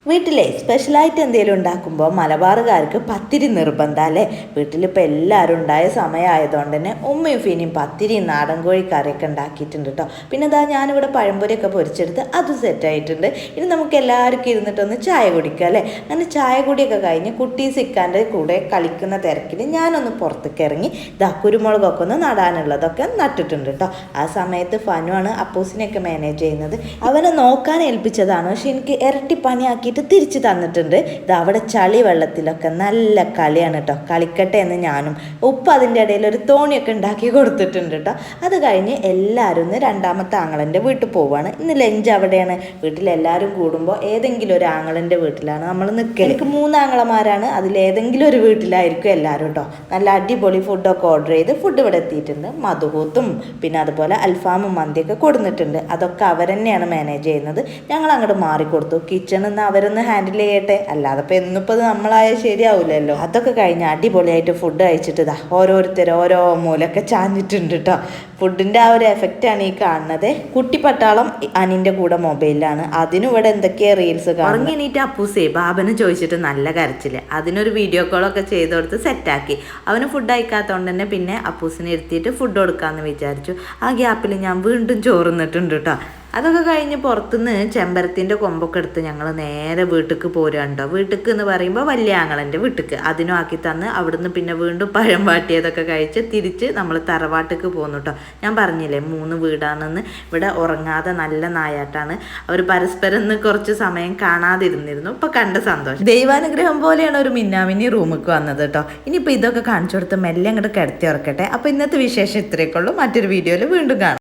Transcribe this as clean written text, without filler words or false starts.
വീട്ടിലെ സ്പെഷ്യലായിട്ട് എന്തെങ്കിലും ഉണ്ടാക്കുമ്പോൾ മലബാറുകാർക്ക് പത്തിരി നിർബന്ധം അല്ലേ. വീട്ടിലിപ്പോൾ എല്ലാവരും ഉണ്ടായ സമയമായതുകൊണ്ട് തന്നെ ഉമ്മയും ഫിനിയും പത്തിരിയും നാടൻ കോഴി കറിയൊക്കെ ഉണ്ടാക്കിയിട്ടുണ്ട് കേട്ടോ. പിന്നെ ഇതാ ഞാനിവിടെ പഴംപൊരിയൊക്കെ പൊരിച്ചെടുത്ത് അത് സെറ്റായിട്ടുണ്ട്. ഇനി നമുക്ക് എല്ലാവർക്കും ഇരുന്നിട്ടൊന്ന് ചായ കുടിക്കുക അല്ലേ. അങ്ങനെ ചായ കുടിയൊക്കെ കഴിഞ്ഞ് കുട്ടീസ് ഇക്കാൻ്റെ കൂടെ കളിക്കുന്ന തിരക്കിൽ ഞാനൊന്ന് പുറത്തേക്ക് ഇറങ്ങി ഇതാ കുരുമുളകൊക്കെ ഒന്ന് നടാനുള്ളതൊക്കെ നട്ടിട്ടുണ്ട് കേട്ടോ. ആ സമയത്ത് ഫനുവാണ് അപ്പൂസിനെയൊക്കെ മാനേജ് ചെയ്യുന്നത്. അവനെ നോക്കാൻ ഏൽപ്പിച്ചതാണ്, പക്ഷെ എനിക്ക് ഇരട്ടി പണിയാക്കിയിട്ട് തിരിച്ചു തന്നിട്ടുണ്ട്. ഇത് അവിടെ ചളി വെള്ളത്തിലൊക്കെ നല്ല കളിയാണ് കേട്ടോ. കളിക്കട്ടെ എന്ന് ഞാനും ഉപ്പ് അതിൻ്റെ ഇടയിൽ ഒരു തോണിയൊക്കെ ഉണ്ടാക്കി കൊടുത്തിട്ടുണ്ട് കേട്ടോ. അത് കഴിഞ്ഞ് എല്ലാവരും ഒന്ന് രണ്ടാമത്തെ ആങ്ങളൻ്റെ വീട്ടിൽ പോവുകയാണ്. ഇന്ന് ലഞ്ച് അവിടെയാണ്. വീട്ടിലെല്ലാവരും കൂടുമ്പോൾ ഏതെങ്കിലും ഒരു ആങ്ങളൻ്റെ വീട്ടിലാണ് നമ്മൾ നിൽക്കുക. എനിക്ക് 3 ആങ്ങളമാരാണ്, അതിലേതെങ്കിലും ഒരു വീട്ടിലായിരിക്കും എല്ലാവരും കേട്ടോ. നല്ല അടിപൊളി ഫുഡൊക്കെ ഓർഡർ ചെയ്ത് ഫുഡ് ഇവിടെ എത്തിയിട്ടുണ്ട്. മധുഹൂത്തും പിന്നെ അതുപോലെ അൽഫാമും മന്തിയൊക്കെ കൊടുത്തിട്ടുണ്ട്. അതൊക്കെ അവരെന്നെയാണ് മാനേജ് ചെയ്യുന്നത്. ഞങ്ങൾ അങ്ങോട്ട് മാറിക്കൊടുത്തു. കിച്ചണിൽ നിന്ന് അവരൊന്ന് ഹാൻഡിൽ ചെയ്യട്ടെ, അല്ലാതെ ഇപ്പോൾ എന്നിപ്പോൾ നമ്മളായ ശരിയാവില്ലല്ലോ. അതൊക്കെ കഴിഞ്ഞ് അടിപൊളിയായിട്ട് ഫുഡ് കഴിച്ചിട്ട് ഇതാ ഓരോരുത്തർ ഓരോ മൂലൊക്കെ ചാഞ്ഞിട്ടുണ്ട് കേട്ടോ. ഫുഡിൻ്റെ ആ ഒരു എഫക്റ്റാണ് ഈ കാണുന്നത്. കുട്ടിപ്പട്ടാളം അനിൻ്റെ കൂടെ മൊബൈലിലാണ്. അതിനും ഇവിടെ എന്തൊക്കെയാ റീൽസ് കാണും. എണീറ്റ് അപ്പൂസേ ബാബന് ചോദിച്ചിട്ട് നല്ല കരച്ചില്. അതിനൊരു വീഡിയോ കോളൊക്കെ ചെയ്ത് കൊടുത്ത് സെറ്റാക്കി. അവന് ഫുഡ് കഴിക്കാത്തതുകൊണ്ട് തന്നെ പിന്നെ അപ്പൂസിനെ ഇരുത്തിയിട്ട് ഫുഡ് കൊടുക്കാമെന്ന് വിചാരിച്ചു. ആ ഗ്യാപ്പിൽ ഞാൻ വീണ്ടും ചോറുന്നിട്ടുണ്ട് കേട്ടോ. അതൊക്കെ കഴിഞ്ഞ് പുറത്തുനിന്ന് ചെമ്പരത്തിൻ്റെ കൊമ്പൊക്കെ എടുത്ത് ഞങ്ങൾ നേരെ വീട്ടിലേക്ക് പോരുകയുണ്ടോ. വീട്ടിലേക്ക് എന്ന് പറയുമ്പോൾ വലിയ ആങ്ങളൻ്റെ വീട്ടിലേക്ക് അതിനും ആക്കി തന്ന് അവിടുന്ന് പിന്നെ വീണ്ടും പഴം വാട്ടിയതൊക്കെ കഴിച്ച് തിരിച്ച് നമ്മൾ തറവാട്ടിലേക്ക് പോന്നു കേട്ടോ. ഞാൻ പറഞ്ഞില്ലേ 3 വീടാണെന്ന്. ഇവിടെ ഉറങ്ങാതെ നല്ല നായാട്ടാണ്. അവർ പരസ്പരം കുറച്ച് സമയം കാണാതിരുന്നിരുന്നു. ഇപ്പം കണ്ട സന്തോഷം. ദൈവാനുഗ്രഹം പോലെയാണ് ഒരു മിന്നാമിനി റൂമിലേക്ക് വന്നത് കേട്ടോ. ഇനിയിപ്പോൾ ഇതൊക്കെ കാണിച്ചു കൊടുത്ത് മെല്ലെ അങ്ങോട്ട് കിടത്തി ഉറക്കട്ടെ. അപ്പോൾ ഇന്നത്തെ വിശേഷം ഇത്രയൊക്കെ ഉള്ളൂ. മറ്റൊരു വീഡിയോയിൽ വീണ്ടും കാണാം.